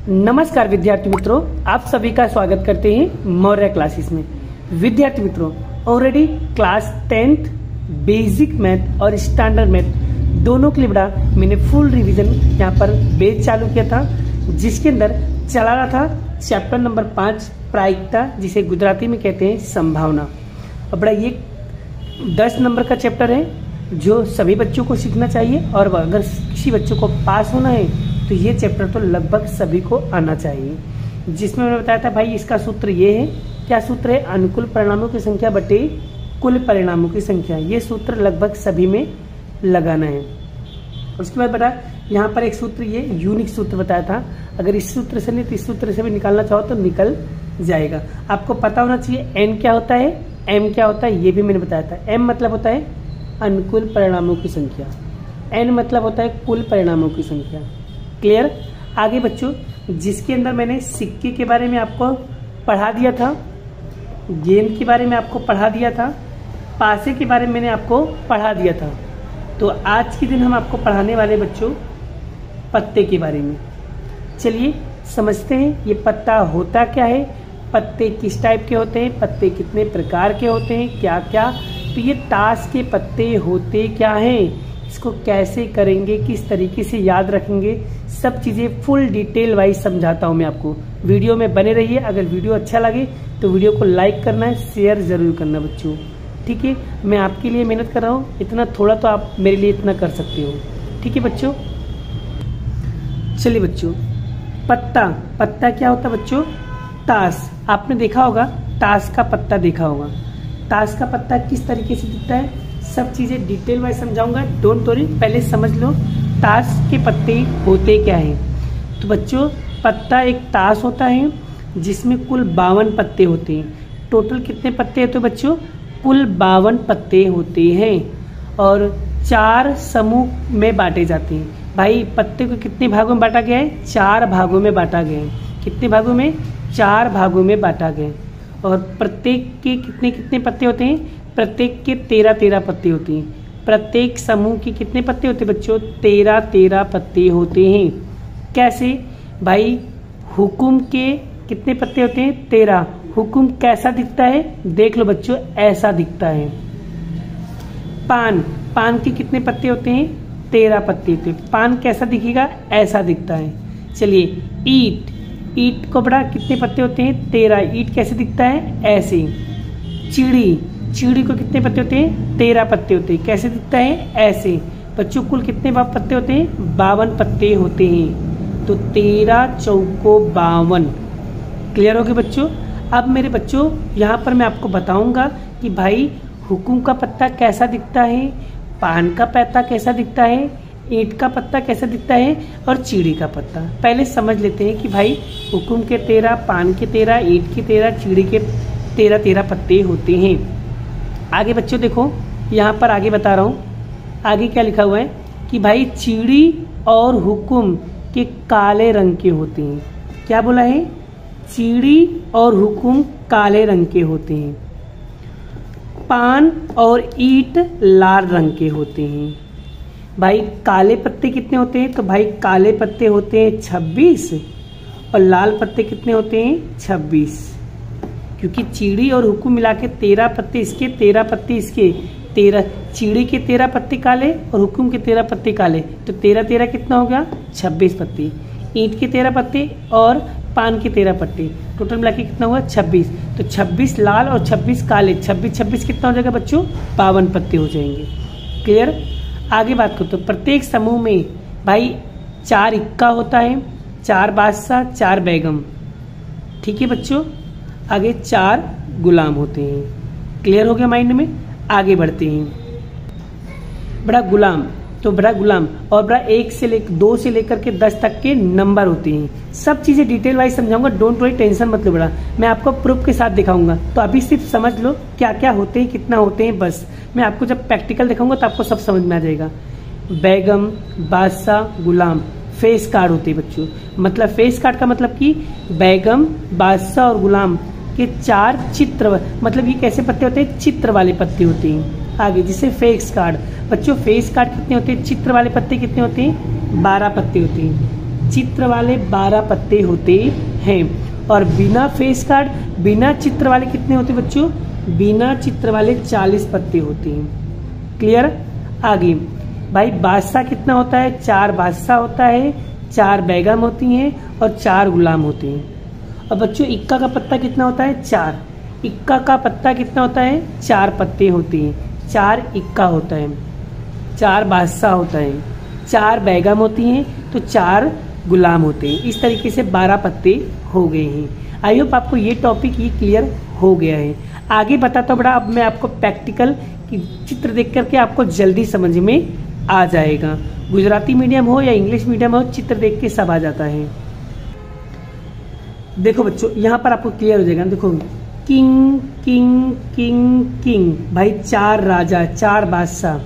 नमस्कार विद्यार्थी मित्रों, आप सभी का स्वागत करते हैं मौर्य क्लासेस में। विद्यार्थी मित्रों, already class 10th basic math और स्टैंडर्ड मैथ दोनों के लिए बड़ा मैंने फुल रिवीजन यहाँ पर बेच चालू किया था, जिसके अंदर चला रहा था चैप्टर नंबर 5 प्रायिकता, जिसे गुजराती में कहते हैं संभावना। और बड़ा ये 10 नंबर का चैप्टर है जो सभी बच्चों को सीखना चाहिए, और अगर किसी बच्चों को पास होना है तो ये चैप्टर तो लगभग सभी को आना चाहिए। जिसमें मैंने बताया था भाई इसका सूत्र ये है, क्या सूत्र है? अनुकूल परिणामों की संख्या बटे कुल परिणामों की संख्या। ये सूत्र लगभग सभी में लगाना है। उसके बाद बता यहाँ पर एक सूत्र ये यूनिक सूत्र बताया था, अगर इस सूत्र से नहीं तो इस सूत्र से भी निकालना चाहो तो निकल जाएगा। आपको पता होना चाहिए एन क्या होता है, एम क्या होता है, ये भी मैंने बताया था। एम मतलब होता है अनुकूल परिणामों की संख्या, एन मतलब होता है कुल परिणामों की संख्या। क्लियर? आगे बच्चों, जिसके अंदर मैंने सिक्के के बारे में आपको पढ़ा दिया था, गेंद के बारे में आपको पढ़ा दिया था, पासे के बारे में मैंने आपको पढ़ा दिया था। तो आज के दिन हम आपको पढ़ाने वाले बच्चों पत्ते के बारे में। चलिए समझते हैं ये पत्ता होता क्या है, पत्ते किस टाइप के होते हैं, पत्ते कितने प्रकार के होते हैं, क्या क्या। तो ये ताश के पत्ते होते क्या हैं, इसको कैसे करेंगे, किस तरीके से याद रखेंगे, सब चीज़ें फुल डिटेल वाइज समझाता हूँ मैं आपको। वीडियो में बने रहिए। अगर वीडियो अच्छा लगे तो वीडियो को लाइक करना है, शेयर जरूर करना बच्चों, ठीक है। मैं आपके लिए मेहनत कर रहा हूँ, इतना थोड़ा तो आप मेरे लिए इतना कर सकते हो, ठीक है बच्चों। चलिए बच्चों, पत्ता, पत्ता क्या होता है बच्चों? ताश। आपने देखा होगा, ताश का पत्ता देखा होगा। ताश का पत्ता किस तरीके से दिखता है, सब चीजें डिटेल वाइज समझाऊंगा, डोंट वरी। पहले समझ लो ताश के पत्ते होते क्या हैं। तो बच्चों, पत्ता एक ताश होता है जिसमें कुल 52 पत्ते होते हैं। टोटल कितने पत्ते होते हैं बच्चों? कुल 52 पत्ते होते हैं और 4 समूह में बांटे जाते हैं। भाई पत्ते को कितने भागों में बांटा गया है? 4 भागों में बांटा गया है। कितने भागों में? 4 भागों में बांटा गया है। और प्रत्येक के कितने कितने पत्ते होते हैं? प्रत्येक के 13-13 पत्ते होते हैं। प्रत्येक समूह के कितने पत्ते होते हैं बच्चों? 13-13 पत्ते होते हैं। कैसे भाई? हुकुम के कितने पत्ते होते हैं? 13। हुकुम कैसा दिखता है? देख लो बच्चों, ऐसा दिखता है। पान, पान के कितने पत्ते होते हैं? 13 पत्ते होते हैं। पान कैसा दिखेगा? ऐसा दिखता है। चलिए, ईट, ईट को बड़ा कितने पत्ते होते हैं? 13। ईट कैसे दिखता है? ऐसे। चिड़ी, चिड़ी को कितने पत्ते होते हैं? 13 पत्ते होते हैं। कैसे दिखता है? ऐसे। बच्चों कुल कितने पत्ते होते हैं? 52 पत्ते होते हैं। तो 13 चौको 52। क्लियर हो गए बच्चों? अब मेरे बच्चों यहाँ पर मैं आपको बताऊंगा कि भाई हुकुम का पत्ता कैसा दिखता है, पान का पत्ता कैसा दिखता है, ईंट का पत्ता कैसा दिखता है और चिड़ी का पत्ता। पहले समझ लेते हैं कि भाई हुकुम के 13, पान के 13, ईंट के 13, चिड़ी के 13-13 पत्ते होते हैं। आगे बच्चों देखो, यहाँ पर आगे बता रहा हूँ, आगे क्या लिखा हुआ है कि भाई चिड़ी और हुकुम के काले रंग के होते हैं। क्या बोला है? चिड़ी और हुकुम काले रंग के होते हैं। पान और ईंट लाल रंग के होते हैं। भाई काले पत्ते कितने होते हैं? तो भाई काले पत्ते होते हैं 26 और लाल पत्ते कितने होते हैं? 26। क्योंकि चिड़ी और हुकुम मिला के 13 पत्ते इसके, 13 पत्ते इसके। 13 चिड़ी के 13 पत्ते काले और हुकुम के 13 पत्ते काले, तो 13-13 कितना हो गया? 26 पत्ते। ईंट के 13 पत्ते और पान के 13 पत्ते, टोटल मिला के कितना हुआ? 26। तो 26 लाल और 26 काले, 26-26 कितना हो जाएगा बच्चों? 52 पत्ते हो जाएंगे। क्लियर? आगे बात करते हो, प्रत्येक समूह में भाई 4 इक्का होता है, 4 बादशाह, 4 बेगम, ठीक है बच्चों। आगे 4 गुलाम होते हैं। क्लियर हो गया माइंड में? आगे बढ़ते हैं। बड़ा गुलाम, तो बड़ा गुलाम और बड़ा 1 से लेकर 2 से लेकर के 10 तक के नंबर होते हैं। सब चीजें डिटेल वाइज समझाऊंगा, डोंट वरी, टेंशन मत लो। बड़ा मैं आपको प्रूफ के साथ दिखाऊंगा, तो अभी सिर्फ समझ लो क्या क्या होते हैं, कितना होते हैं, बस। मैं आपको जब प्रैक्टिकल दिखाऊंगा तो आपको सब समझ में आ जाएगा। बेगम, बादशाह, गुलाम फेस कार्ड होते हैं बच्चों। मतलब फेस कार्ड का मतलब कि बेगम, बादशाह और गुलाम के 4 चित्र, मतलब ये कैसे पत्ते होते हैं? चित्र वाले पत्ते होते हैं। आगे जिसे फेस कार्ड, बच्चों फेस कार्ड कितने होते हैं? चित्र वाले पत्ते कितने होते हैं? 12 पत्ते होते हैं। चित्र वाले 12 पत्ते होते हैं। और बिना फेस कार्ड, बिना चित्र वाले कितने होते हैं बच्चों? बिना चित्र वाले 40 पत्ते होते हैं। क्लियर? आगे भाई बादशाह कितना होता है? 4 बादशाह होता है, 4 बेगम होती हैं और 4 गुलाम होते हैं। और बच्चों इक्का का पत्ता कितना होता है? 4। इक्का का पत्ता कितना होता है? 4 पत्ते होते हैं। 4 इक्का होता है, 4 बादशाह होता है, 4 बेगम होती हैं तो 4 गुलाम होते हैं। इस तरीके से 12 पत्ते हो गए हैं। आई होप आपको ये टॉपिक ये क्लियर हो गया है। आगे बताता हूँ बड़ा, अब मैं आपको प्रैक्टिकल की चित्र देख करके आपको जल्दी समझ में आ जाएगा। गुजराती मीडियम हो या इंग्लिश मीडियम हो, चित्र देख के सब आ जाता है। देखो बच्चों यहाँ पर आपको क्लियर हो जाएगा। देखो किंग किंग किंग किंग, भाई 4 राजा, 4 बादशाह।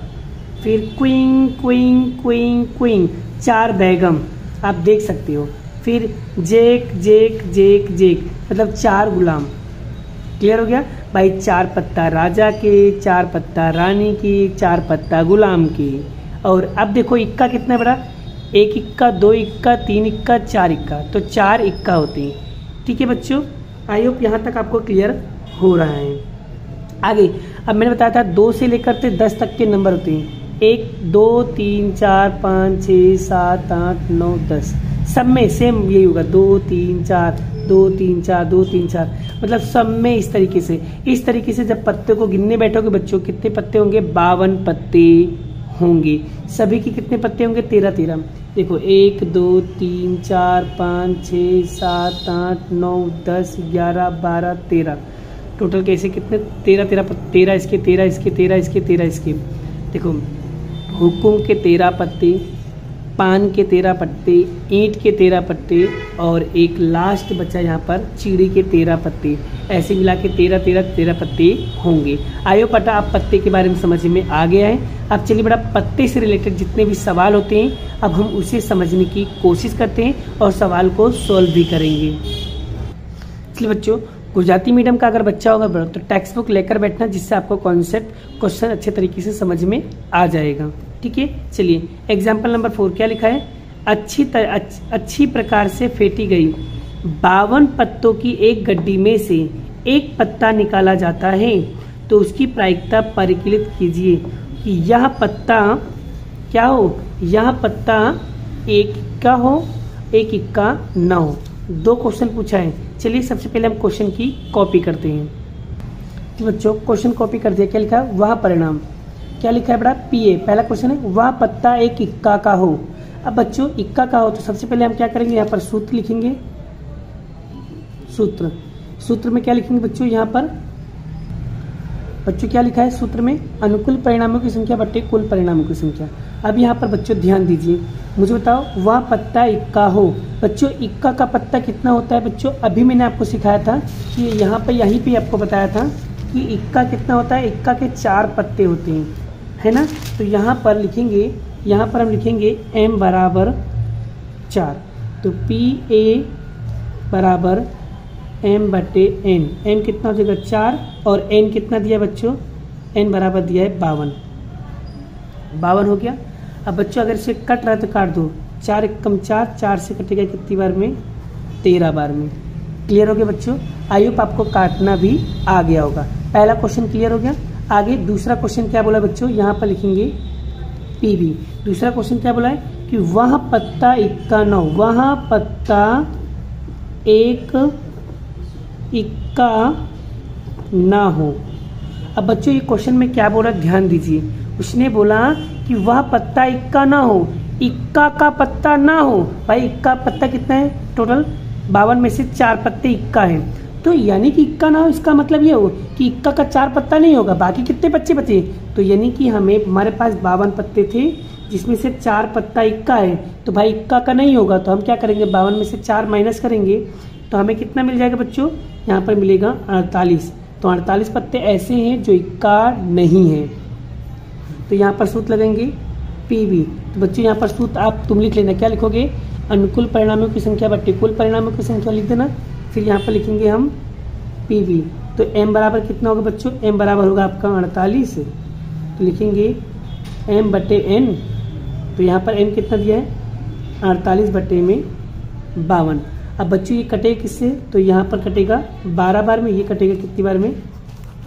फिर क्वीन क्वीन क्वीन क्वीन, 4 बेगम, आप देख सकते हो। फिर जेक जेक जेक जेक, मतलब 4 गुलाम। क्लियर हो गया भाई? 4 पत्ता राजा के, 4 पत्ता रानी की, 4 पत्ता गुलाम की। और अब देखो इक्का कितना बड़ा? 1 इक्का, 2 इक्का, 3 इक्का, 4 इक्का, तो 4 इक्का होते हैं। ठीक है बच्चों, आई होप यहाँ तक आपको क्लियर हो रहा है। आगे अब मैंने बताया था 2 से लेकर 10 तक के नंबर होते हैं। 1 2 3 4 5 6 7 8 9 10, सब में सेम यही होगा। 2 3 4 2 3 4 2 3 4, मतलब सब में इस तरीके से जब पत्ते को गिनने बैठोगे बच्चों, कितने पत्ते होंगे? 52 पत्ते होंगे। सभी के कितने पत्ते होंगे? 13 13। देखो 1 2 3 4 5 6 7 8 9 10 11 12 13, टोटल कैसे कितने? 13 13 13 इसके, 13 इसके, 13 इसके, 13 इसके। देखो हुकुम के 13 पत्ते, पान के 13 पत्ते, ईंट के 13 पत्ते और एक लास्ट बचा यहाँ पर चीड़ी के 13 पत्ते। ऐसे मिला के 13 13 13 पत्ते होंगे। आयो पता आप पत्ते के बारे में समझ में आ गया है। अब चलिए बड़ा पत्ते से रिलेटेड जितने भी सवाल होते हैं अब हम उसे समझने की कोशिश करते हैं और सवाल को सॉल्व भी करेंगे। इसलिए बच्चों गुजराती मीडियम का अगर बच्चा होगा तो टेक्स्ट बुक लेकर बैठना, जिससे आपको कॉन्सेप्ट क्वेश्चन अच्छे तरीके से समझ में आ जाएगा। ठीक है, चलिए एग्जाम्पल नंबर 4 क्या लिखा है? अच्छी प्रकार से फेंटी गई 52 पत्तों की एक गड्डी में से एक पत्ता निकाला जाता है तो उसकी प्रायिकता परिकलित कीजिए कि यह पत्ता क्या हो? यह पत्ता एक इक्का हो, एक इक्का न हो। 2 क्वेश्चन पूछा है। चलिए सबसे पहले हम क्वेश्चन की कॉपी करते हैं। तो बच्चों क्वेश्चन कॉपी कर दिया। क्या लिखा है? वह परिणाम, क्या लिखा है बड़ा? पीए। पहला क्वेश्चन है वह पत्ता एक इक्का का हो। अब बच्चों इक्का का हो तो सबसे पहले हम क्या करेंगे? यहाँ पर सूत्र लिखेंगे। सूत्र में क्या लिखेंगे बच्चों? यहाँ पर बच्चों क्या लिखा है सूत्र में? अनुकूल परिणामों की संख्या बट्टे कुल परिणामों की संख्या। अब यहाँ पर बच्चों ध्यान दीजिए, मुझे बताओ वह पत्ता इक्का हो। बच्चों इक्का का पत्ता कितना होता है बच्चों? अभी मैंने आपको सिखाया था कि यहाँ पर यहीं पे आपको बताया था कि इक्का कितना होता है? इक्का के 4 पत्ते होते हैं, है ना। तो यहाँ पर लिखेंगे, यहाँ पर हम लिखेंगे m बराबर 4, तो PA बराबर m बटे n। m कितना हो जाएगा? 4 और n कितना दिया बच्चों? n बराबर दिया है 52 हो गया। अब बच्चों अगर इसे कट रहा है तो काट दो। 4 एकम 4, 4 से कटेगा कितनी बार में? 13 बार में। क्लियर हो गया बच्चों? आई होप आपको काटना भी आ गया होगा। पहला क्वेश्चन क्लियर हो गया। आगे दूसरा क्वेश्चन क्या बोला बच्चों? यहाँ पर लिखेंगे PB। दूसरा क्वेश्चन क्या बोला है कि वह पत्ता इक्का न हो। वह पत्ता एक इक्का ना हो। अब बच्चों ये क्वेश्चन में क्या बोला ध्यान दीजिए। उसने बोला कि वह पत्ता इक्का ना हो, इक्का का पत्ता ना हो। भाई इक्का पत्ता कितना है? टोटल 52 में से 4 पत्ते इक्का है, तो यानी कि इक्का ना हो इसका मतलब ये हो कि इक्का का 4 पत्ता नहीं होगा। बाकी कितने बच्चे बचे? तो यानी कि हमारे पास 52 पत्ते थे जिसमें से 4 पत्ता इक्का है, तो भाई इक्का का नहीं होगा। तो हम क्या करेंगे? 52 में से 4 माइनस करेंगे तो हमें कितना मिल जाएगा बच्चों? यहाँ पर मिलेगा 48। तो 48 पत्ते ऐसे हैं जो इक्का नहीं है। तो यहाँ पर सूत्र लगेंगे PB। तो बच्चों यहाँ पर सूत्र तुम लिख लेना। क्या लिखोगे? अनुकूल परिणामों की संख्या बट्टे कुल परिणामों की संख्या लिख देना। फिर यहाँ पर लिखेंगे हम PB। तो m बराबर कितना होगा बच्चों? m बराबर होगा आपका 48। तो लिखेंगे m बटे n। तो यहाँ पर m कितना दिया है? 48 बटे में 52। अब बच्चों ये कटेगा किससे, तो यहाँ पर कटेगा 12 बार में, ये कटेगा कितनी बार में,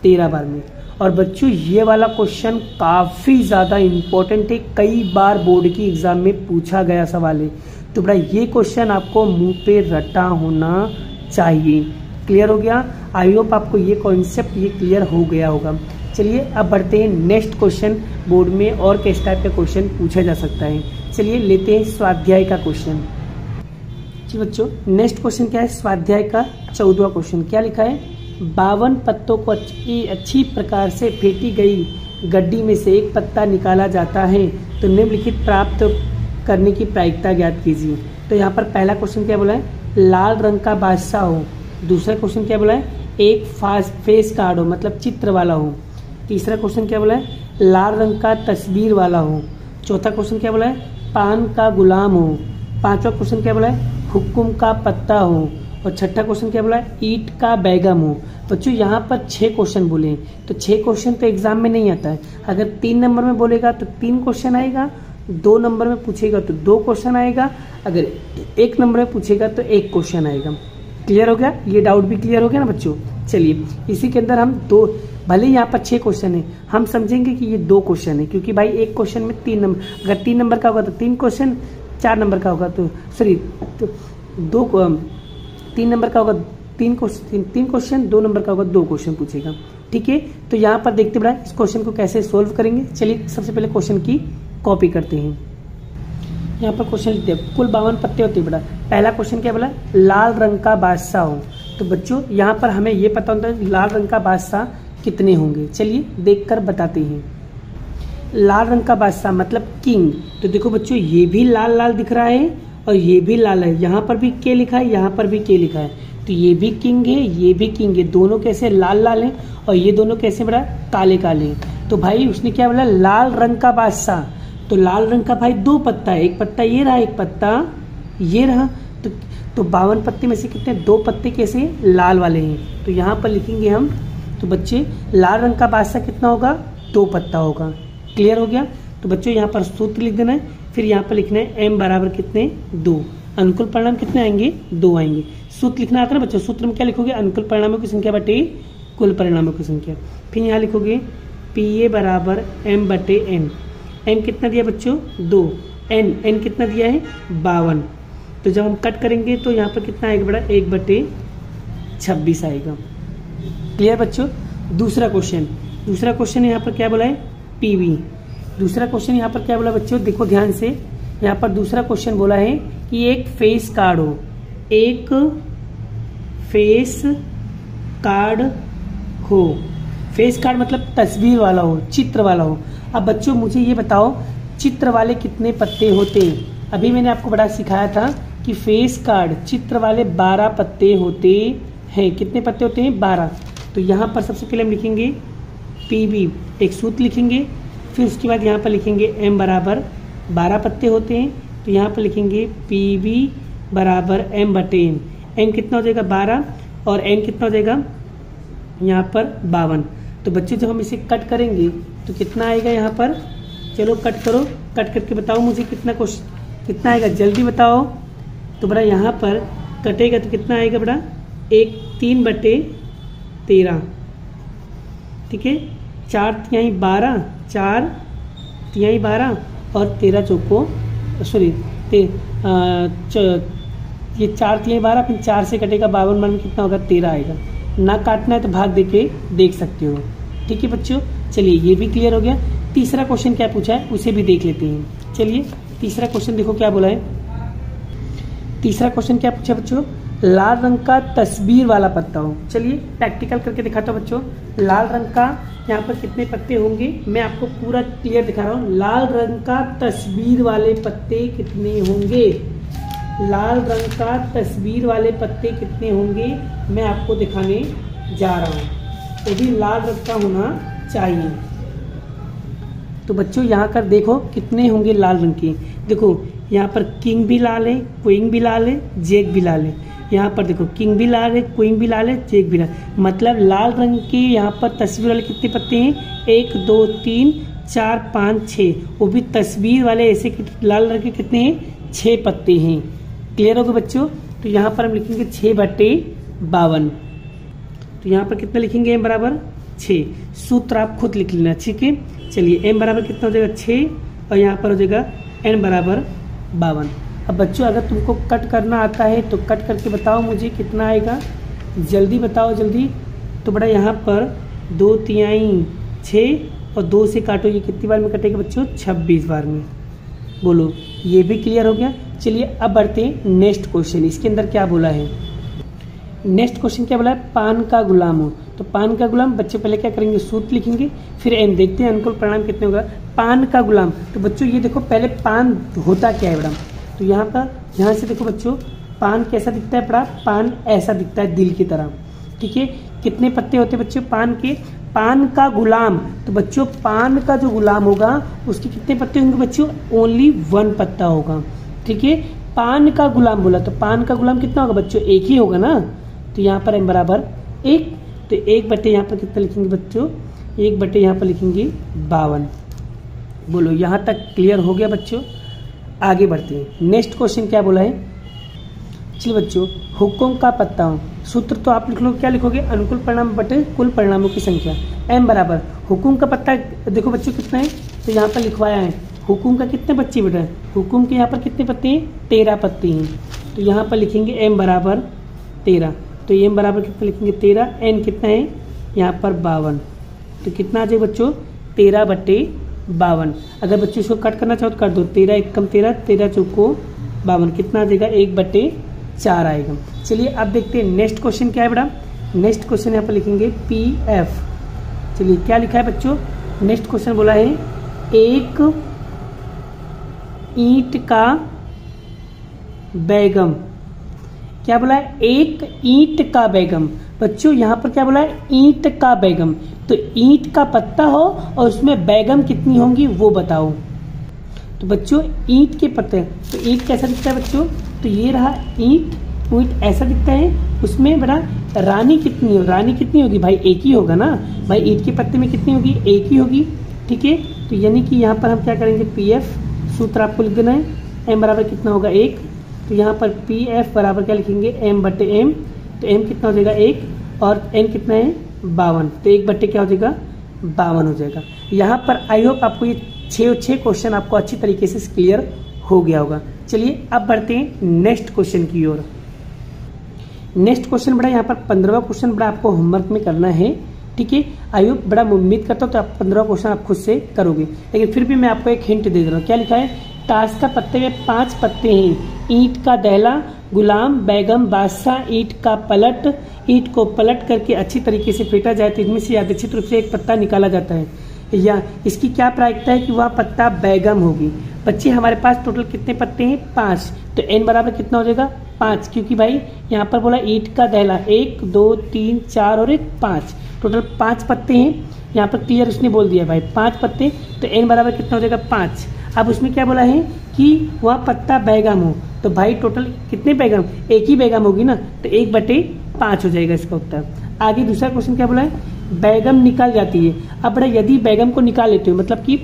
13 बार में। और बच्चों ये वाला क्वेश्चन काफ़ी ज़्यादा इम्पोर्टेंट है, कई बार बोर्ड की एग्जाम में पूछा गया सवाल है। तो बड़ा ये क्वेश्चन आपको मुंह पे रटा होना चाहिए। क्लियर हो गया? आई होप आपको ये कॉन्सेप्ट ये क्लियर हो गया होगा। चलिए अब बढ़ते हैं नेक्स्ट क्वेश्चन, बोर्ड में और किस टाइप का क्वेश्चन पूछा जा सकता है। चलिए लेते हैं स्वाध्याय का क्वेश्चन। जी बच्चों, नेक्स्ट क्वेश्चन क्या है, स्वाध्याय का 14वां क्वेश्चन। क्या लिखा है, 52 पत्तों को अच्छी प्रकार से फेंटी गई गड्डी में से एक पत्ता निकाला जाता है तो निम्नलिखित प्राप्त करने की प्रायिकता ज्ञात कीजिए। तो यहाँ पर पहला क्वेश्चन क्या बोला है, लाल रंग का बादशाह हो। दूसरा क्वेश्चन क्या बोला है, एक फेस कार्ड हो, मतलब चित्र वाला हो। तीसरा क्वेश्चन क्या बोला है, लाल रंग का तस्वीर वाला हो। चौथा क्वेश्चन क्या बोला है, पान का गुलाम हो। पांचवा क्वेश्चन क्या बोला है, हुक्म का पत्ता हो। और छठा क्वेश्चन क्या बोला है, ईट का बैगम हो। बच्चों यहाँ पर 6 क्वेश्चन बोले, तो 6 क्वेश्चन तो एग्जाम में नहीं आता है। अगर 3 नंबर में बोलेगा तो 3 क्वेश्चन आएगा, 2 नंबर में पूछेगा तो 2 क्वेश्चन आएगा, अगर 1 नंबर में पूछेगा तो 1 क्वेश्चन आएगा। क्लियर हो गया? ये डाउट भी क्लियर हो गया ना बच्चों। चलिए इसी के अंदर हम दो, भले यहाँ पर 6 क्वेश्चन है, हम समझेंगे कि ये 2 क्वेश्चन है, क्योंकि भाई एक क्वेश्चन में 3 नंबर, अगर 3 नंबर का होगा तो 3 क्वेश्चन, 4 नंबर का होगा तो सॉरी तो 3 नंबर का होगा 3 क्वेश्चन, 2 नंबर का होगा 2 क्वेश्चन पूछेगा। ठीक है, तो यहाँ पर देखते बड़ा इस क्वेश्चन को कैसे सोल्व करेंगे। चलिए सबसे पहले क्वेश्चन की कॉपी करते हैं। यहाँ पर क्वेश्चन लिखते हैं, कुल 52 पत्ते होते हैं। बड़ा पहला क्वेश्चन क्या बोला, लाल रंग का बादशाह हो। तो बच्चों यहाँ पर हमें ये पता होता है लाल रंग का बादशाह कितने होंगे। चलिए देखकर बताते हैं। लाल रंग का बादशाह मतलब किंग। तो देखो बच्चों ये भी लाल लाल दिख रहा है और ये भी लाल है, यहाँ पर भी के लिखा है, यहाँ पर भी के लिखा है। तो ये भी किंग है, ये भी किंग है, दोनों कैसे लाल लाल हैं और ये दोनों कैसे बड़ा काले काले हैं। तो भाई उसने क्या बोला, लाल रंग का बादशाह। तो लाल रंग का भाई 2 पत्ता है, एक पत्ता ये रहा, एक पत्ता ये रहा। तो 52 पत्ते में से कितने, 2 पत्ते कैसे लाल वाले हैं। तो यहाँ पर लिखेंगे हम, तो बच्चे लाल रंग का बादशाह कितना होगा, 2 पत्ता होगा। क्लियर हो गया? तो बच्चों यहाँ पर सूत्र लिख देना है, फिर यहाँ पर लिखना है m बराबर कितने, 2। अनुकूल परिणाम कितने आएंगे, 2 आएंगे। सूत्र लिखना आता है ना बच्चों, सूत्र में क्या लिखोगे, अनुकूल परिणामों की संख्या बटे कुल परिणामों की संख्या। फिर यहाँ लिखोगे PA बराबर m बटे n। m कितना दिया बच्चों, 2। n कितना दिया है, 52। तो जब हम कट करेंगे तो यहाँ पर कितना आएगा बड़ा, 1 बटे 26 आएगा। क्लियर बच्चों? दूसरा क्वेश्चन यहाँ पर क्या बोला है, PB। दूसरा क्वेश्चन यहाँ पर क्या बोला बच्चों, देखो ध्यान से। यहाँ पर दूसरा क्वेश्चन बोला है कि एक फेस कार्ड हो, एक फेस कार्ड हो। फेस कार्ड मतलब तस्वीर वाला हो, चित्र वाला हो। अब बच्चों मुझे ये बताओ, चित्र वाले कितने पत्ते होते हैं। अभी मैंने आपको बड़ा सिखाया था कि फेस कार्ड चित्र वाले 12 पत्ते होते हैं। कितने पत्ते होते हैं, 12। तो यहाँ पर सबसे पहले हम लिखेंगे PB, एक सूत्र लिखेंगे, फिर उसके बाद यहाँ पर लिखेंगे m बराबर 12 पत्ते होते हैं। तो यहाँ पर लिखेंगे PB बराबर m बटे n। m कितना हो जाएगा, 12, और n कितना हो जाएगा यहाँ पर 52। तो बच्चे जब हम इसे कट करेंगे तो कितना आएगा यहाँ पर, चलो कट करो, कट करके बताओ मुझे कितना आएगा, जल्दी बताओ। तो बड़ा यहाँ पर कटेगा तो कितना आएगा बड़ा, 3 बटे 13। ठीक है, 4 तिहाई 12, 4 तिहाई 12 और 13 चौको सॉरी ये 4 तिहाई 12, फिर 4 से कटेगा 52 में कितना होगा, 13 आएगा। ना काटना है तो भाग देके देख सकते हो। ठीक है बच्चों, चलिए ये भी क्लियर हो गया। तीसरा क्वेश्चन क्या पूछा है उसे भी देख लेते हैं। चलिए तीसरा क्वेश्चन देखो क्या बोला है। तीसरा क्वेश्चन क्या पूछा बच्चों, लाल रंग का तस्वीर वाला पत्ता हो। चलिए प्रैक्टिकल करके दिखाता हूँ बच्चों। लाल रंग का यहाँ पर कितने पत्ते होंगे, मैं आपको पूरा क्लियर दिखा रहा हूँ। लाल रंग का तस्वीर वाले पत्ते कितने होंगे, लाल रंग का तस्वीर वाले पत्ते कितने होंगे मैं आपको दिखाने जा रहा हूँ। वो भी लाल रंग का होना चाहिए। तो बच्चों यहाँ कर देखो कितने होंगे लाल रंग के। देखो यहाँ पर किंग भी लाल है, क्वीन भी लाल है, जैक भी लाल है। यहाँ पर देखो किंग भी लाल है, क्वीन भी लाल है, जैक भी लाल। मतलब लाल रंग के यहाँ पर तस्वीर वाले कितने पत्ते हैं, 1 2 3 4 5 6। वो भी तस्वीर वाले ऐसे लाल रंग के कितने हैं, 6 पत्ते हैं। क्लियर होगा बच्चों। तो यहाँ पर हम लिखेंगे 6/52। तो यहाँ पर कितना लिखेंगे m बराबर 6। सूत्र आप खुद लिख लेना, ठीक है। चलिए m बराबर कितना हो जाएगा 6 और यहाँ पर हो जाएगा n बराबर 52। अब बच्चों अगर तुमको कट करना आता है तो कट करके बताओ मुझे कितना आएगा, जल्दी बताओ जल्दी। तो बड़ा यहाँ पर 2 तिहाई 6 और 2 से काटो, ये कितनी बार में कटेगा बच्चों, 26 बार में। बोलो ये भी क्लियर हो गया। चलिए अब बढ़ते हैं नेक्स्ट क्वेश्चन। इसके अंदर क्या बोला है, नेक्स्ट क्वेश्चन क्या बोला है, पान का गुलाम हो। तो पान का गुलाम बच्चे पहले क्या करेंगे, सूत्र लिखेंगे, फिर एम देखते हैं अनुकूल परिणाम कितने होगा। पान का गुलाम, तो बच्चों ये देखो पहले पान होता क्या है बड़ा। तो यहाँ पर यहाँ से देखो बच्चों पान कैसा दिखता है बड़ा, पान ऐसा दिखता है दिल की तरह, ठीक है। कितने पत्ते होते हैं बच्चों पान के, पान का गुलाम। तो बच्चों पान का जो गुलाम होगा उसके कितने पत्ते होंगे बच्चों, ओनली 1 पत्ता होगा, ठीक है। पान का गुलाम बोला तो पान का गुलाम कितना होगा बच्चों, एक ही होगा ना। तो यहाँ पर m बराबर 1। तो 1/, यहाँ पर कितना लिखेंगे बच्चों, 1/, यहाँ पर लिखेंगे 52। बोलो यहाँ तक क्लियर हो गया बच्चों। आगे बढ़ते हैं, नेक्स्ट क्वेश्चन क्या बोला है। चलिए बच्चों हुक्म का पत्ता हो, सूत्र तो आप लिख लो, क्या लिखोगे, अनुकूल परिणाम बटे कुल परिणामों की संख्या। m बराबर हुक्म का पत्ता देखो बच्चों कितना है, तो यहाँ पर लिखवाया है हुक्म का कितने बच्चे बेटा, हुक्म के यहाँ पर कितने पत्ते हैं, 13 पत्ते हैं। तो यहाँ पर लिखेंगे m बराबर 13। तो m बराबर कितना लिखेंगे 13, n कितना है यहाँ पर 52। तो कितना आ जाएगा बच्चों 13/52। अगर बच्चों इसको कट करना चाहो तो कर दो, 13 1 कम 13, 13 चौको 52, कितना आ जाएगा 1/4 आएगा। चलिए अब देखते हैं नेक्स्ट क्वेश्चन क्या है बेटा। नेक्स्ट क्वेश्चन यहाँ पर लिखेंगे PF। चलिए क्या लिखा है बच्चों, नेक्स्ट क्वेश्चन बोला है एक ईंट का बैगम। क्या बोला है, एक ईंट का बैगम। बच्चों यहाँ पर क्या बोला है, ईंट का बैगम। तो ईंट का पत्ता हो और उसमें बैगम कितनी होंगी वो बताओ। तो बच्चों ईंट के पत्ते, तो ईंट कैसा दिखता है बच्चों, तो ये रहा ईंट, ईंट ऐसा दिखता है, उसमें बड़ा रानी कितनी हो, रानी कितनी होगी भाई, एक ही होगा ना भाई, ईंट के पत्ते में कितनी होगी, एक ही होगी, ठीक है। तो यानी कि यहाँ पर हम क्या करेंगे, PF सूत्र आपको लिख देना है, m बराबर कितना होगा 1। तो यहाँ पर PF बराबर क्या लिखेंगे m/m। तो m कितना हो जाएगा 1 और n कितना है 52। तो 1/, क्या हो जाएगा 52 हो जाएगा। यहाँ पर आई होप आपको ये 6 क्वेश्चन आपको अच्छी तरीके से क्लियर हो गया होगा। चलिए अब बढ़ते हैं नेक्स्ट क्वेश्चन की ओर। नेक्स्ट क्वेश्चन बड़ा यहाँ पर 15वां क्वेश्चन बड़ा आपको होमवर्क में करना है, ठीक है। आई होप बड़ा उम्मीद करता हूँ तो आप 15वां क्वेश्चन आप खुद से करोगे, लेकिन फिर भी मैं आपको एक हिंट दे रहा हूँ। क्या लिखा है, ताश का पत्ते में 5 पत्ते हैं, ईंट का दहला, गुलाम, बैगम, बादशाह, ईंट का पलट। ईंट को पलट करके अच्छी तरीके से फेंटा जाए तो इनमें से यादृच्छिक रूप से एक पत्ता निकाला जाता है, या इसकी क्या प्रायिकता है कि वह पत्ता बैगम होगी। बच्चे हमारे पास टोटल कितने पत्ते हैं 5। तो n बराबर कितना हो जाएगा 5, क्योंकि भाई यहाँ पर बोला ईंट का दहला 1 2 3 4 और 1 5, टोटल 5 पत्ते हैं। यहाँ पर क्लियर उसने बोल दिया भाई 5 पत्ते। तो n बराबर कितना हो जाएगा 5। अब उसमें क्या बोला है कि वह पत्ता बैगम हो, तो भाई टोटल कितने बैगम, एक ही बैगम होगी ना, तो 1/5 हो जाएगा इसका उत्तर। आगे दूसरा क्वेश्चन क्या बोला है, बैगम निकाल जाती है। अब बड़ा यदि बैगम को निकाल लेते हो, मतलब कि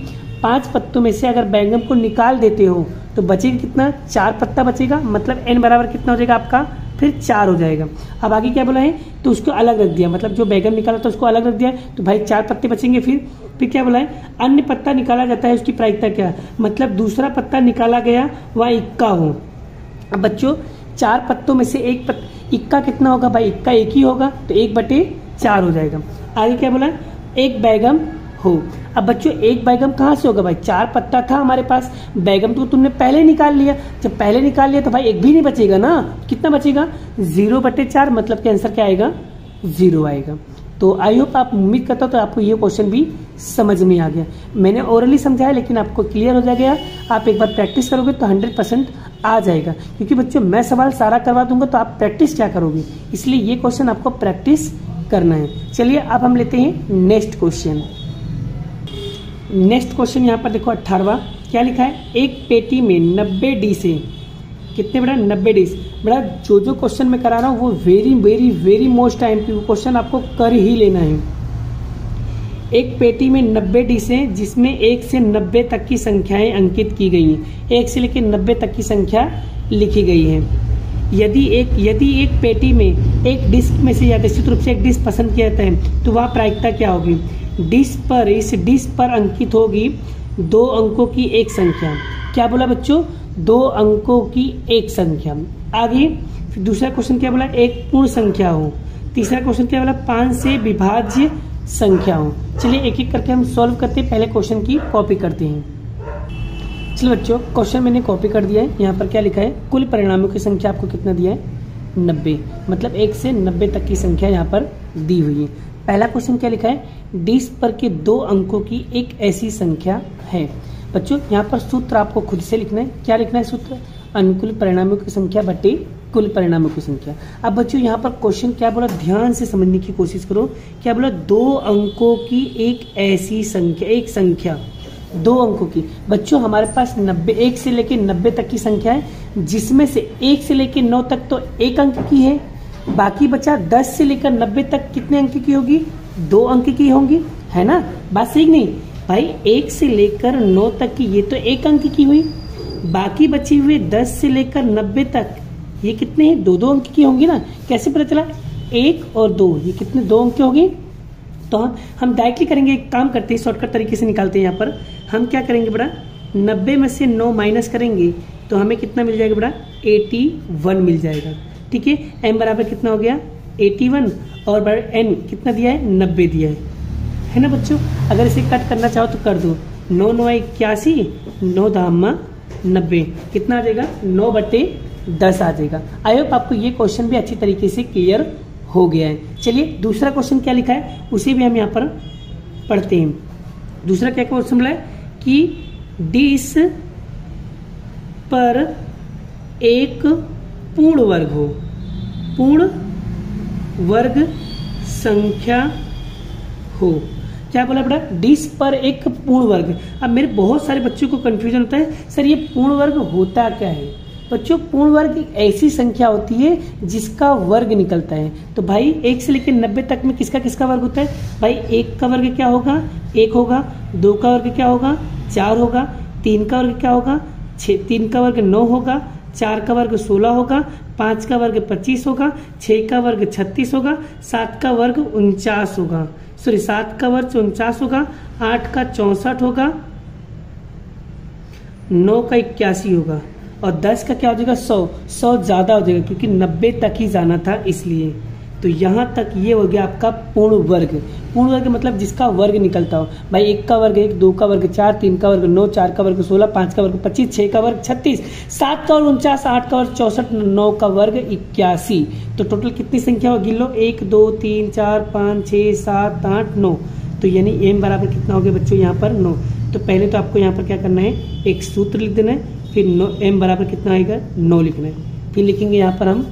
5 पत्तों में से अगर बैगम को निकाल देते हो तो बचेगा कितना, 4 पत्ता बचेगा, मतलब n बराबर कितना हो जाएगा आपका फिर 4 हो जाएगा। अब आगे क्या बोला है, तो उसको अलग रख दिया, मतलब जो बैगम निकाला था उसको अलग रख दिया, तो भाई 4 पत्ते बचेंगे। फिर क्या बोला है, अन्य पत्ता निकाला जाता है, उसकी प्रायिकता क्या, मतलब दूसरा पत्ता निकाला गया वह इक्का हो। अब बच्चों 4 पत्तों में से एक इक्का कितना होगा भाई, इक्का एक ही होगा, तो 1/4 हो जाएगा। आगे क्या बोला, एक बैगम हो। अब बच्चों एक बैगम कहाँ से होगा भाई, 4 पत्ता था हमारे पास, बैगम तो तुमने पहले निकाल लिया, जब पहले निकाल लिया तो भाई एक भी नहीं बचेगा ना, कितना बचेगा 0/4, मतलब कि आंसर क्या आएगा 0 आएगा। तो आई होप आप उम्मीद करता हूँ तो आपको ये क्वेश्चन भी समझ में आ गया। मैंने ओरली समझाया लेकिन आपको क्लियर हो जाएगा, आप एक बार प्रैक्टिस करोगे तो 100% आ जाएगा, क्योंकि बच्चों मैं सवाल सारा करवा दूंगा तो आप प्रैक्टिस क्या करोगे, इसलिए ये क्वेश्चन आपको प्रैक्टिस करना है। चलिए अब हम लेते हैं नेक्स्ट क्वेश्चन। नेक्स्ट क्वेश्चन यहाँ पर देखो 18वां, क्या लिखा है, एक पेटी में 90 डिश है। कितने बड़ा 90 डिश। बड़ा जो क्वेश्चन मैं करा रहा हूँ वो very very very most IMP question आपको कर ही लेना है। एक पेटी में 90 डिश है जिसमें 1 से 90 तक की संख्याएं अंकित की गई हैं, 1 से लेकर 90 तक की संख्या लिखी गई है। यदि एक पेटी में एक डिस्क में से या निश्चित रूप से एक डिस्क पसंद किया जाता है तो वह प्रायिकता क्या होगी? इस डिस्क पर अंकित होगी 2 अंकों की एक संख्या। क्या बोला बच्चों? 2 अंकों की एक संख्या। आगे फिर दूसरा क्वेश्चन क्या बोला? एक पूर्ण संख्या हो। तीसरा क्वेश्चन क्या बोला? 5 से विभाज्य संख्या हो। चलिए एक एक करके हम सॉल्व करते हैं। पहले क्वेश्चन की कॉपी करते हैं। चलिए बच्चों, क्वेश्चन मैंने कॉपी कर दिया है। यहाँ पर क्या लिखा है? कुल परिणामों की संख्या आपको कितना दिया है? 90। मतलब 1 से 90 तक की संख्या यहाँ पर दी हुई है। पहला क्वेश्चन क्या लिखा है? डिस्क पर के 2 अंकों की एक ऐसी संख्या है। बच्चों यहाँ पर सूत्र आपको खुद से लिखना है। क्या लिखना है सूत्र? अनुकूल परिणामों की संख्या बटे कुल परिणामों की संख्या। अब बच्चों यहाँ पर क्वेश्चन क्या बोला? ध्यान से समझने की कोशिश करो। क्या बोला? 2 अंकों की एक ऐसी संख्या, एक संख्या 2 अंकों की। बच्चों हमारे पास 1 से लेकर 90 तक की संख्या है, जिसमें से 1 से लेकर 9 तक तो 1 अंक की है। बाकी बचा 10 से लेकर 90 तक कितने अंक की होगी? 2 अंक की होंगी, है ना? बात सही नहीं भाई? 1 से लेकर 9 तक की ये तो 1 अंक की हुई। बाकी बची हुई 10 से लेकर 90 तक ये कितने हैं? 2-2 अंक की होंगी ना। कैसे पता चला? 1 और 2, ये कितने 2 अंक के होंगे? तो हम डायरेक्टली करेंगे, एक काम करते हैं, शॉर्टकट तरीके से निकालते हैं। यहाँ पर हम क्या करेंगे बेटा? 90 में से 9 माइनस करेंगे तो हमें कितना मिल जाएगा बेटा? 81 मिल जाएगा। ठीक है, m बराबर कितना हो गया? 81 और बराबर n कितना दिया है? 90 दिया है ना बच्चों? अगर इसे कट करना चाहो तो कर दो। 9 9 81, 9 धामा 90, कितना आ जाएगा? 9/10 आ जाएगा। आई होप आपको ये क्वेश्चन भी अच्छी तरीके से क्लियर हो गया है। चलिए दूसरा क्वेश्चन क्या लिखा है उसे भी हम यहाँ पर पढ़ते हैं। दूसरा क्या क्वेश्चन मिला है कि डिस्क पर एक पूर्ण वर्ग हो, पूर्ण वर्ग संख्या हो। क्या बोला बेटा? डिस्क पर एक पूर्ण वर्ग। अब मेरे बहुत सारे बच्चों को कंफ्यूजन होता है, सर ये पूर्ण वर्ग होता क्या है? बच्चों पूर्ण वर्ग एक ऐसी संख्या होती है जिसका वर्ग निकलता है। तो भाई 1 से लेकर 90 तक में किसका किसका वर्ग होता है? भाई 1 का वर्ग क्या होगा? 1 होगा। 2 का वर्ग क्या होगा? 4 होगा। 3 का वर्ग क्या होगा? 6। 3 का वर्ग 9 होगा। 4 का वर्ग 16 होगा। 5 का वर्ग 25 होगा। 6 का वर्ग 36 होगा। 7 का वर्ग 49 होगा। सॉरी 7 का वर्ग 49 होगा। 8 का 64 होगा। 9 का 81 होगा और 10 का क्या हो जाएगा? 100 ज्यादा हो जाएगा क्योंकि 90 तक ही जाना था इसलिए। तो यहाँ तक ये हो गया आपका पूर्ण वर्ग। पूर्ण वर्ग मतलब जिसका वर्ग निकलता हो। भाई 1 का वर्ग 1, 2 का वर्ग 4, 3 का वर्ग 9, 4 का वर्ग 16, 5 का वर्ग 25, 6 का वर्ग 36, 7 का वर्ग 49, 8 का वर्ग 64, 9 का वर्ग 81। तो टोटल कितनी संख्या हो? गिन लो। 1 2 3 4 5 6 7 8 9। तो यानी m बराबर कितना हो गया बच्चों? यहाँ पर 9। तो पहले तो आपको यहाँ पर क्या करना है? एक सूत्र लिख देना है, फिर m बराबर कितना आएगा? 9 लिखना है। फिर लिखेंगे यहाँ पर हम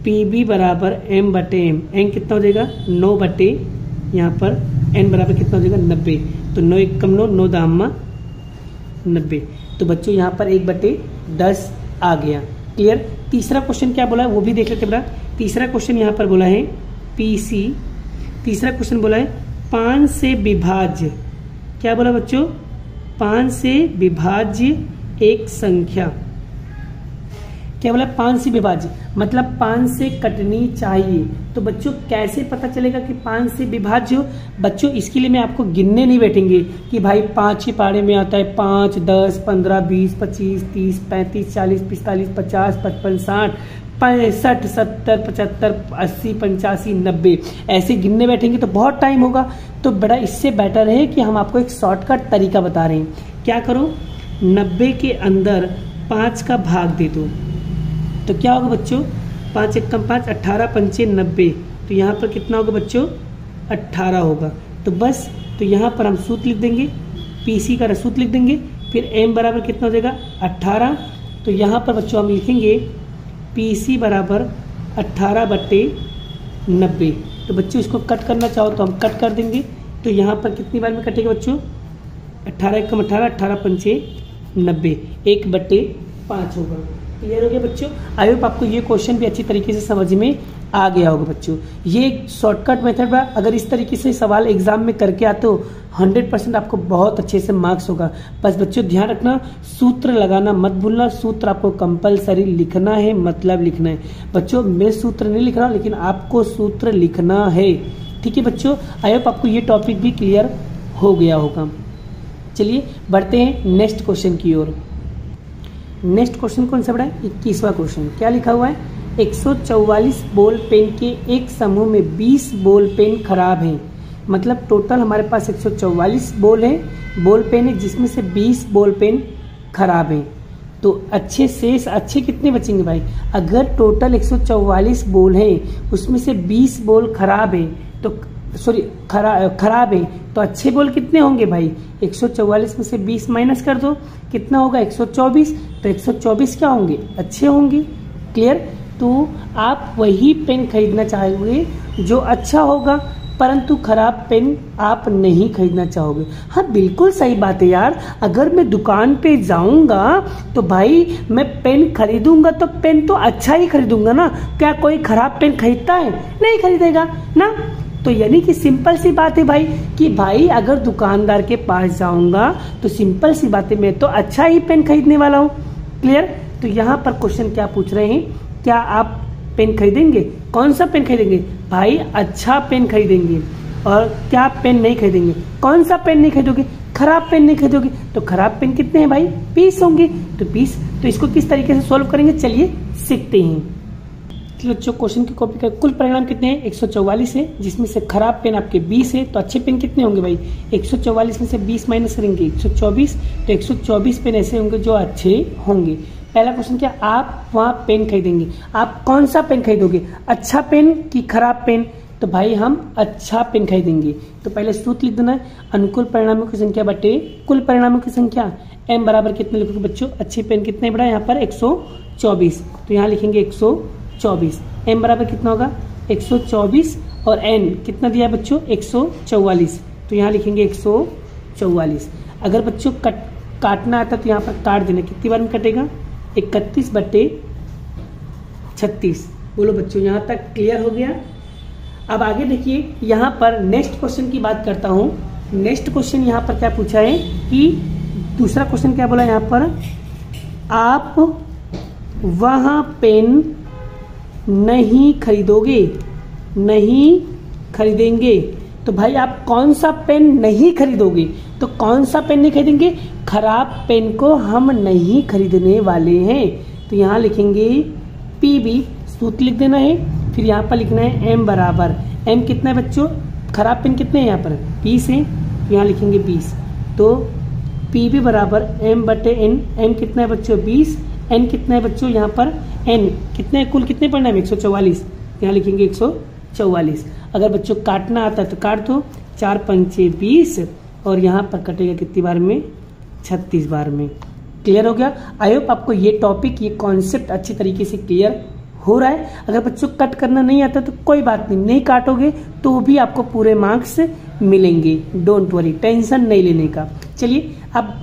PB बराबर m/m। n कितना हो जाएगा? 9 बटे यहाँ पर n बराबर कितना हो जाएगा? 90। तो 9 1 कम 9, 9 दामा 90। तो बच्चों यहाँ पर 1/10 आ गया। क्लियर? तीसरा क्वेश्चन क्या बोला है वो भी देख लेते बेटा। तीसरा क्वेश्चन यहाँ पर बोला है PC। तीसरा क्वेश्चन बोला है 5 से विभाज्य। क्या बोला बच्चों? 5 से विभाज्य एक संख्या। क्या बोला? 5 से विभाज्य मतलब 5 से कटनी चाहिए। तो बच्चों कैसे पता चलेगा कि 5 से विभाज्य हो? बच्चों इसके लिए मैं आपको गिनने नहीं बैठेंगे कि भाई 5 ही पारे में आता है। 5 10 15 20 25 30 35 40 45 50 55 60 65 70 75 80 85 90 ऐसे गिनने बैठेंगे तो बहुत टाइम होगा। तो बड़ा इससे बेटर है कि हम आपको एक शॉर्टकट तरीका बता रहे हैं। क्या करो? 90 के अंदर 5 का भाग दे दो तो क्या होगा बच्चों? 5 1 कम 5, 18 पंचे 90। तो यहाँ पर कितना होगा बच्चों? 18 होगा। तो बस तो यहाँ पर हम सूत्र लिख देंगे, PC का सूत्र लिख देंगे। फिर m बराबर कितना हो जाएगा? 18। तो यहाँ पर बच्चों हम लिखेंगे PC बराबर 18/90। तो बच्चों इसको कट करना चाहो तो हम कट कर देंगे। तो यहाँ पर कितनी बार में कटेगा बच्चों? 18 1 कम 18, 18 पंचे 90, 1/5 होगा। क्लियर हो गया बच्चों? आई होप आपको ये क्वेश्चन भी अच्छी तरीके से समझ में आ गया होगा बच्चों। ये एक शॉर्टकट मेथड है, अगर इस तरीके से सवाल एग्जाम में करके आते हो 100% आपको बहुत अच्छे से मार्क्स होगा। बस बच्चों ध्यान रखना, सूत्र लगाना मत भूलना। सूत्र आपको कंपलसरी लिखना है, मतलब लिखना है बच्चों। मैं सूत्र नहीं लिख रहा हूं, लेकिन आपको सूत्र लिखना है, ठीक है बच्चों? आई होप आपको ये टॉपिक भी क्लियर हो गया होगा। चलिए बढ़ते हैं नेक्स्ट क्वेश्चन की ओर। नेक्स्ट क्वेश्चन कौन सा बड़ा है? 21वां क्वेश्चन। क्या लिखा हुआ है? 144 बॉल पेन के एक समूह में 20 बॉल पेन खराब हैं। मतलब टोटल हमारे पास 144 बॉल पेन है, जिसमें से 20 बॉल पेन खराब हैं। तो अच्छे शेष अच्छे कितने बचेंगे भाई? अगर टोटल 144 बॉल हैं, उसमें से 20 बॉल खराब है, तो सॉरी खराब है, तो अच्छे बॉल कितने होंगे भाई? 144 में से 20 माइनस कर दो, कितना होगा? 124। तो 124 क्या होंगे? अच्छे होंगे। क्लियर? तो आप वही पेन खरीदना चाहोगे जो अच्छा होगा, परंतु खराब पेन आप नहीं खरीदना चाहोगे। हाँ बिल्कुल सही बात है यार। अगर मैं दुकान पे जाऊंगा तो भाई मैं पेन खरीदूंगा तो पेन तो अच्छा ही खरीदूंगा ना। क्या कोई खराब पेन खरीदता है? नहीं खरीदेगा ना। तो यानी कि सिंपल सी बात है भाई कि भाई अगर दुकानदार के पास जाऊंगा तो सिंपल सी बात है, मैं तो अच्छा ही पेन खरीदने वाला हूँ। क्लियर? तो यहाँ पर क्वेश्चन क्या पूछ रहे हैं? क्या आप पेन खरीदेंगे? कौन सा पेन खरीदेंगे भाई? अच्छा पेन खरीदेंगे। और क्या पेन नहीं खरीदेंगे? कौन सा पेन नहीं खरीदोगे? खराब पेन नहीं खरीदोगे। तो खराब पेन कितने हैं भाई? 20 होंगे। तो 20, तो इसको किस तरीके से सॉल्व करेंगे चलिए सीखते हैं। बच्चों क्वेश्चन की कॉपी का कुल परिणाम कितने हैं? 144 है, जिसमें से खराब पेन आपके 20 है। तो अच्छे पेन कितने होंगे भाई? 144 में से 20 माइनस करेंगे 124। तो 124 पेन ऐसे होंगे जो अच्छे होंगे। पहला क्वेश्चन क्या? आप वहां पेन खरीदेंगे। आप कौन सा पेन खरीदोगे? अच्छा पेन कि खराब पेन? तो भाई हम अच्छा पेन खरीदेंगे। तो पहले सूत्र लिख देना है, अनुकूल परिणामों की संख्या बटे कुल परिणामों की संख्या। m बराबर कितने लिखोगे बच्चों? अच्छे पेन कितने बड़ा? यहाँ पर 124। तो यहाँ लिखेंगे 124। m बराबर कितना होगा? 124 और n कितना दिया है बच्चों? 144। तो यहाँ लिखेंगे 144। अगर बच्चों काटना आता तो यहाँ पर काट देना। कितनी बार में कटेगा? 31 बटे 36। बोलो बच्चों यहाँ तक क्लियर हो गया? अब आगे देखिए, यहाँ पर नेक्स्ट क्वेश्चन की बात करता हूँ। नेक्स्ट क्वेश्चन यहाँ पर क्या पूछा है कि दूसरा क्वेश्चन क्या बोला यहाँ पर? आप वहां पेन नहीं खरीदोगे, नहीं खरीदेंगे। तो भाई आप कौन सा पेन नहीं खरीदोगे? तो कौन सा पेन नहीं खरीदेंगे? खराब पेन को हम नहीं खरीदने वाले हैं। तो यहाँ लिखेंगे PB, सूत्र लिख देना है। फिर यहाँ पर लिखना है m बराबर, m कितना है बच्चों? खराब पेन कितने हैं यहाँ पर? 20 है। तो यहाँ लिखेंगे 20। तो PB बराबर m बटे n। m कितना है बच्चों? 20। n कितना है बच्चों? यहाँ पर n कितने है? कुल कितने पढ़ना है? 144। यहाँ लिखेंगे 144। अगर बच्चों काटना आता है तो काट दो। 4 पंचे 20 और यहाँ पर कटेगा कितनी बार में? 36 बार में। क्लियर हो गया? आई होप आपको ये टॉपिक, ये कॉन्सेप्ट अच्छी तरीके से क्लियर हो रहा है। अगर बच्चों कट करना नहीं आता तो कोई बात नहीं, नहीं काटोगे तो भी आपको पूरे मार्क्स मिलेंगे। डोंट वरी, टेंशन नहीं लेने का। चलिए अब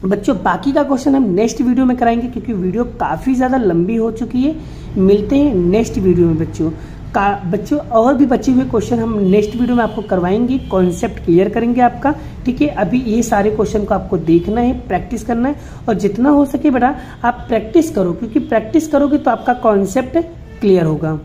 बच्चों बाकी का क्वेश्चन हम नेक्स्ट वीडियो में कराएंगे, क्योंकि वीडियो काफ़ी ज़्यादा लंबी हो चुकी है। मिलते हैं नेक्स्ट वीडियो में बच्चों और भी बचे हुए क्वेश्चन हम नेक्स्ट वीडियो में आपको करवाएंगे, कॉन्सेप्ट क्लियर करेंगे आपका। ठीक है, अभी ये सारे क्वेश्चन को आपको देखना है, प्रैक्टिस करना है, और जितना हो सके बेटा आप प्रैक्टिस करो, क्योंकि प्रैक्टिस करोगे तो आपका कॉन्सेप्ट क्लियर होगा।